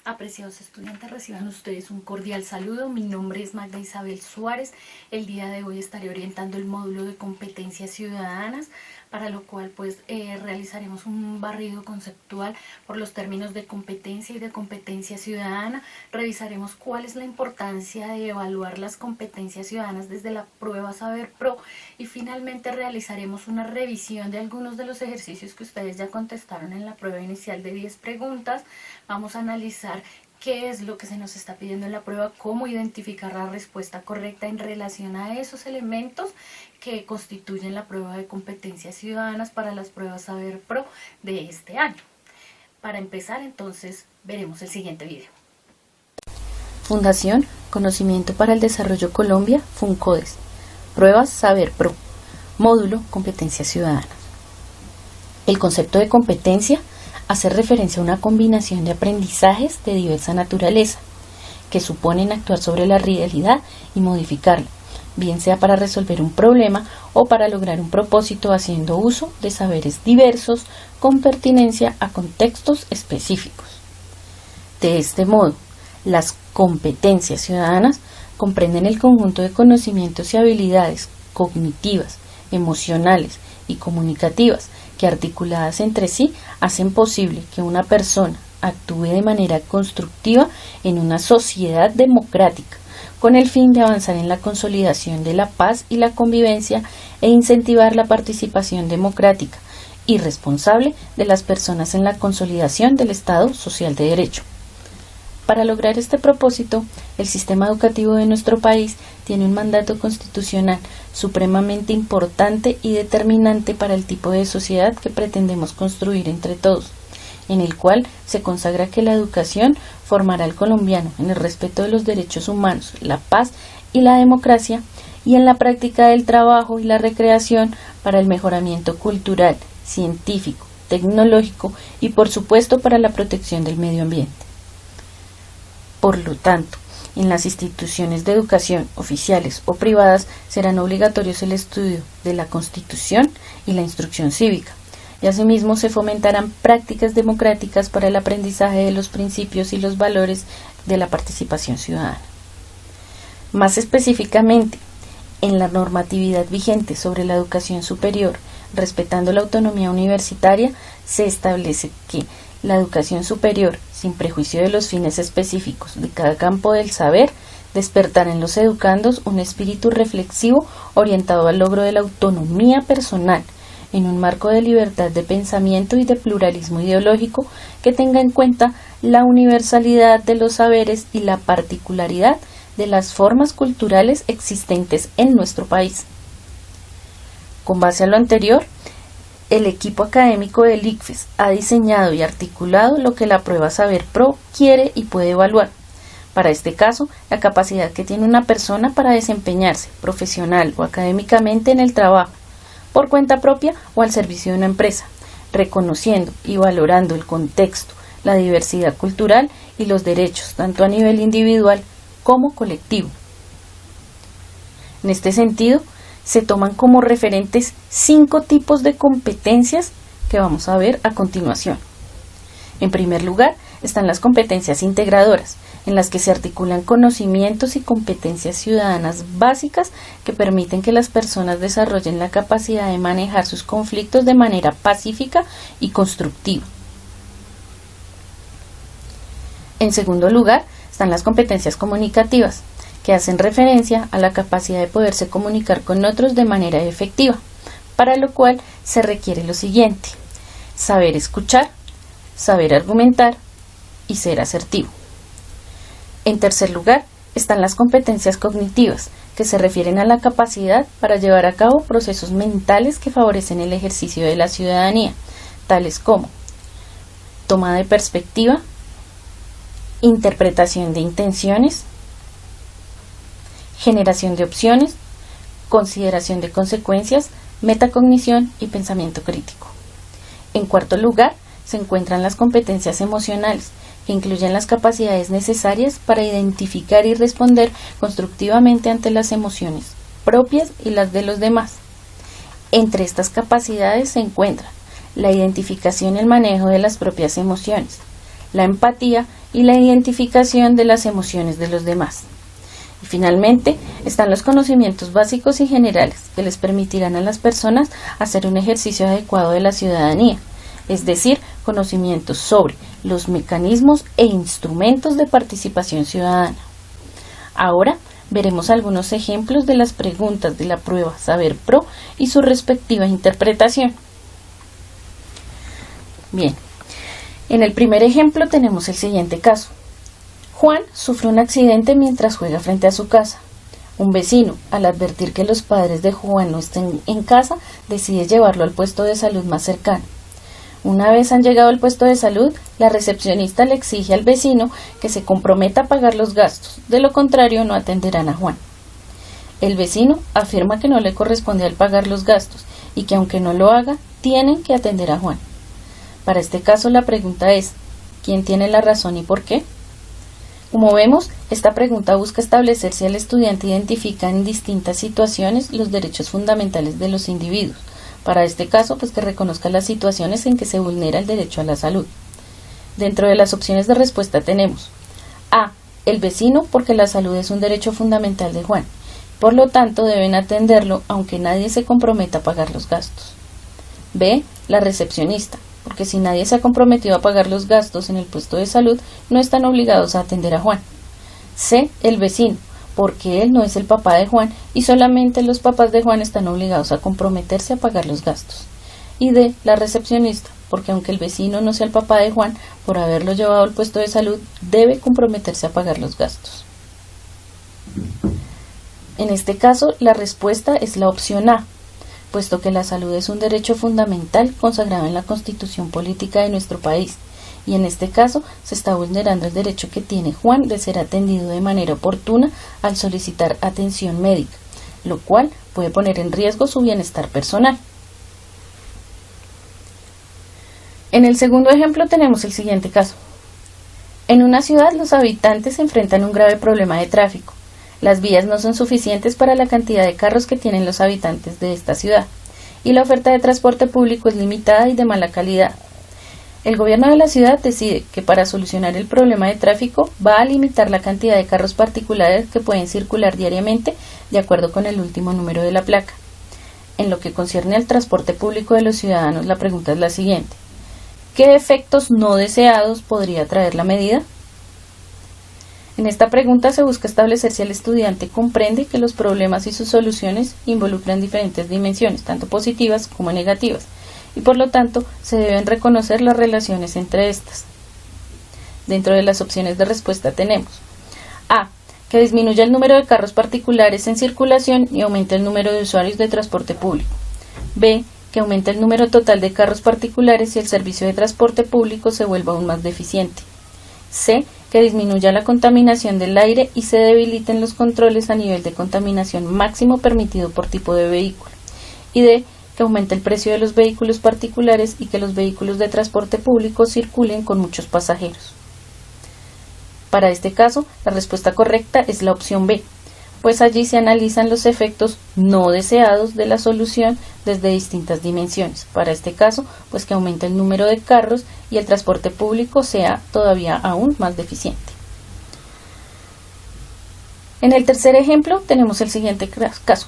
Apreciados estudiantes, reciban ustedes un cordial saludo. Mi nombre es Magda Isabel Suárez. El día de hoy estaré orientando el módulo de competencias ciudadanas, para lo cual realizaremos un barrido conceptual por los términos de competencia y de competencia ciudadana. Revisaremos cuál es la importancia de evaluar las competencias ciudadanas desde la prueba Saber Pro y finalmente realizaremos una revisión de algunos de los ejercicios que ustedes ya contestaron en la prueba inicial de 10 preguntas. Vamos a analizar qué es lo que se nos está pidiendo en la prueba, cómo identificar la respuesta correcta en relación a esos elementos que constituyen la prueba de competencias ciudadanas para las pruebas Saber Pro de este año. Para empezar, entonces, veremos el siguiente video. Fundación Conocimiento para el Desarrollo Colombia, FUNCODES. Pruebas Saber Pro. Módulo Competencias Ciudadanas. El concepto de competencia hace referencia a una combinación de aprendizajes de diversa naturaleza, que suponen actuar sobre la realidad y modificarla, bien sea para resolver un problema o para lograr un propósito haciendo uso de saberes diversos con pertinencia a contextos específicos. De este modo, las competencias ciudadanas comprenden el conjunto de conocimientos y habilidades cognitivas, emocionales y comunicativas que, articuladas entre sí, hacen posible que una persona actúe de manera constructiva en una sociedad democrática, con el fin de avanzar en la consolidación de la paz y la convivencia e incentivar la participación democrática y responsable de las personas en la consolidación del Estado Social de Derecho. Para lograr este propósito, el sistema educativo de nuestro país tiene un mandato constitucional supremamente importante y determinante para el tipo de sociedad que pretendemos construir entre todos, en el cual se consagra que la educación formará al colombiano en el respeto de los derechos humanos, la paz y la democracia, y en la práctica del trabajo y la recreación para el mejoramiento cultural, científico, tecnológico y, por supuesto, para la protección del medio ambiente. Por lo tanto, en las instituciones de educación, oficiales o privadas, serán obligatorios el estudio de la Constitución y la instrucción cívica, y asimismo se fomentarán prácticas democráticas para el aprendizaje de los principios y los valores de la participación ciudadana. Más específicamente, en la normatividad vigente sobre la educación superior, respetando la autonomía universitaria, se establece que la educación superior, sin prejuicio de los fines específicos de cada campo del saber, despertará en los educandos un espíritu reflexivo orientado al logro de la autonomía personal, en un marco de libertad de pensamiento y de pluralismo ideológico que tenga en cuenta la universalidad de los saberes y la particularidad de las formas culturales existentes en nuestro país. Con base a lo anterior, el equipo académico del ICFES ha diseñado y articulado lo que la prueba Saber Pro quiere y puede evaluar. Para este caso, la capacidad que tiene una persona para desempeñarse profesional o académicamente en el trabajo, por cuenta propia o al servicio de una empresa, reconociendo y valorando el contexto, la diversidad cultural y los derechos, tanto a nivel individual como colectivo. En este sentido, se toman como referentes 5 tipos de competencias que vamos a ver a continuación. En primer lugar, están las competencias integradoras, en las que se articulan conocimientos y competencias ciudadanas básicas que permiten que las personas desarrollen la capacidad de manejar sus conflictos de manera pacífica y constructiva. En segundo lugar, están las competencias comunicativas, que hacen referencia a la capacidad de poderse comunicar con otros de manera efectiva, para lo cual se requiere lo siguiente: saber escuchar, saber argumentar y ser asertivo. En tercer lugar, están las competencias cognitivas, que se refieren a la capacidad para llevar a cabo procesos mentales que favorecen el ejercicio de la ciudadanía, tales como toma de perspectiva, interpretación de intenciones, generación de opciones, consideración de consecuencias, metacognición y pensamiento crítico. En cuarto lugar, se encuentran las competencias emocionales, que incluyen las capacidades necesarias para identificar y responder constructivamente ante las emociones propias y las de los demás. Entre estas capacidades se encuentran la identificación y el manejo de las propias emociones, la empatía y la identificación de las emociones de los demás. Y finalmente están los conocimientos básicos y generales que les permitirán a las personas hacer un ejercicio adecuado de la ciudadanía, es decir, conocimientos sobre los mecanismos e instrumentos de participación ciudadana. Ahora veremos algunos ejemplos de las preguntas de la prueba Saber Pro y su respectiva interpretación. Bien, en el primer ejemplo tenemos el siguiente caso. Juan sufre un accidente mientras juega frente a su casa. Un vecino, al advertir que los padres de Juan no estén en casa, decide llevarlo al puesto de salud más cercano. Una vez han llegado al puesto de salud, la recepcionista le exige al vecino que se comprometa a pagar los gastos, de lo contrario no atenderán a Juan. El vecino afirma que no le corresponde al pagar los gastos y que aunque no lo haga, tienen que atender a Juan. Para este caso la pregunta es, ¿quién tiene la razón y por qué? Como vemos, esta pregunta busca establecer si el estudiante identifica en distintas situaciones los derechos fundamentales de los individuos. Para este caso, pues que reconozca las situaciones en que se vulnera el derecho a la salud. Dentro de las opciones de respuesta tenemos A. El vecino, porque la salud es un derecho fundamental de Juan. Por lo tanto, deben atenderlo aunque nadie se comprometa a pagar los gastos. B. La recepcionista, porque si nadie se ha comprometido a pagar los gastos en el puesto de salud, no están obligados a atender a Juan. C. El vecino, porque él no es el papá de Juan y solamente los papás de Juan están obligados a comprometerse a pagar los gastos. Y D. La recepcionista, porque aunque el vecino no sea el papá de Juan, por haberlo llevado al puesto de salud, debe comprometerse a pagar los gastos. En este caso, la respuesta es la opción A, puesto que la salud es un derecho fundamental consagrado en la Constitución Política de nuestro país, y en este caso se está vulnerando el derecho que tiene Juan de ser atendido de manera oportuna al solicitar atención médica, lo cual puede poner en riesgo su bienestar personal. En el segundo ejemplo tenemos el siguiente caso. En una ciudad los habitantes enfrentan un grave problema de tráfico. Las vías no son suficientes para la cantidad de carros que tienen los habitantes de esta ciudad, y la oferta de transporte público es limitada y de mala calidad. El gobierno de la ciudad decide que para solucionar el problema de tráfico va a limitar la cantidad de carros particulares que pueden circular diariamente de acuerdo con el último número de la placa. En lo que concierne al transporte público de los ciudadanos, la pregunta es la siguiente. ¿Qué efectos no deseados podría traer la medida? En esta pregunta se busca establecer si el estudiante comprende que los problemas y sus soluciones involucran diferentes dimensiones, tanto positivas como negativas, y por lo tanto se deben reconocer las relaciones entre estas. Dentro de las opciones de respuesta tenemos A. Que disminuya el número de carros particulares en circulación y aumente el número de usuarios de transporte público. B. Que aumente el número total de carros particulares y el servicio de transporte público se vuelva aún más deficiente. C. Que disminuya la contaminación del aire y se debiliten los controles a nivel de contaminación máximo permitido por tipo de vehículo. Y D. Que aumente el precio de los vehículos particulares y que los vehículos de transporte público circulen con muchos pasajeros. Para este caso, la respuesta correcta es la opción B, pues allí se analizan los efectos no deseados de la solución desde distintas dimensiones. Para este caso, pues que aumente el número de carros y el transporte público sea todavía aún más deficiente. En el tercer ejemplo tenemos el siguiente caso.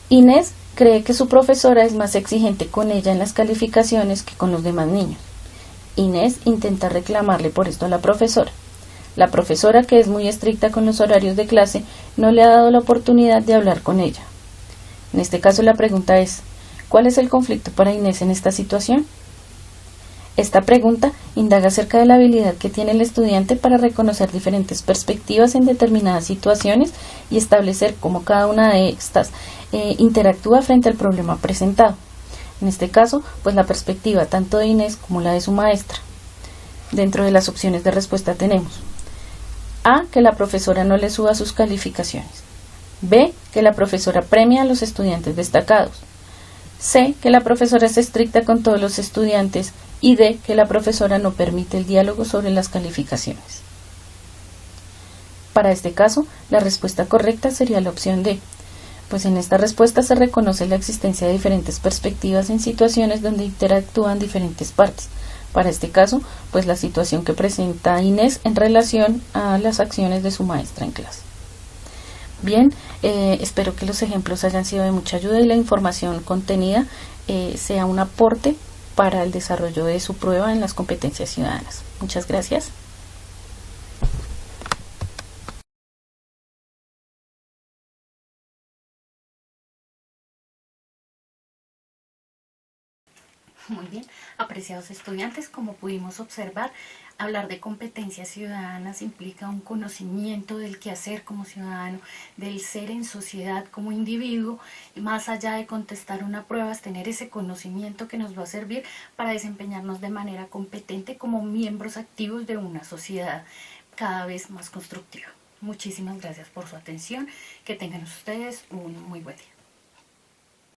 Inés cree que su profesora es más exigente con ella en las calificaciones que con los demás niños. Inés intenta reclamarle por esto a la profesora. La profesora, que es muy estricta con los horarios de clase, no le ha dado la oportunidad de hablar con ella. En este caso la pregunta es, ¿cuál es el conflicto para Inés en esta situación? Esta pregunta indaga acerca de la habilidad que tiene el estudiante para reconocer diferentes perspectivas en determinadas situaciones y establecer cómo cada una de estas interactúa frente al problema presentado. En este caso, pues la perspectiva tanto de Inés como la de su maestra. Dentro de las opciones de respuesta tenemos A. Que la profesora no le suba sus calificaciones. B. Que la profesora premia a los estudiantes destacados. C. Que la profesora es estricta con todos los estudiantes. Y D. Que la profesora no permite el diálogo sobre las calificaciones. Para este caso, la respuesta correcta sería la opción D, pues en esta respuesta se reconoce la existencia de diferentes perspectivas en situaciones donde interactúan diferentes partes, Para este caso, pues la situación que presenta Inés en relación a las acciones de su maestra en clase. Bien, espero que los ejemplos hayan sido de mucha ayuda y la información contenida sea un aporte para el desarrollo de su prueba en las competencias ciudadanas. Muchas gracias. Muy bien, apreciados estudiantes, como pudimos observar, hablar de competencias ciudadanas implica un conocimiento del quehacer como ciudadano, del ser en sociedad como individuo, y más allá de contestar una prueba, es tener ese conocimiento que nos va a servir para desempeñarnos de manera competente como miembros activos de una sociedad cada vez más constructiva. Muchísimas gracias por su atención, que tengan ustedes un muy buen día.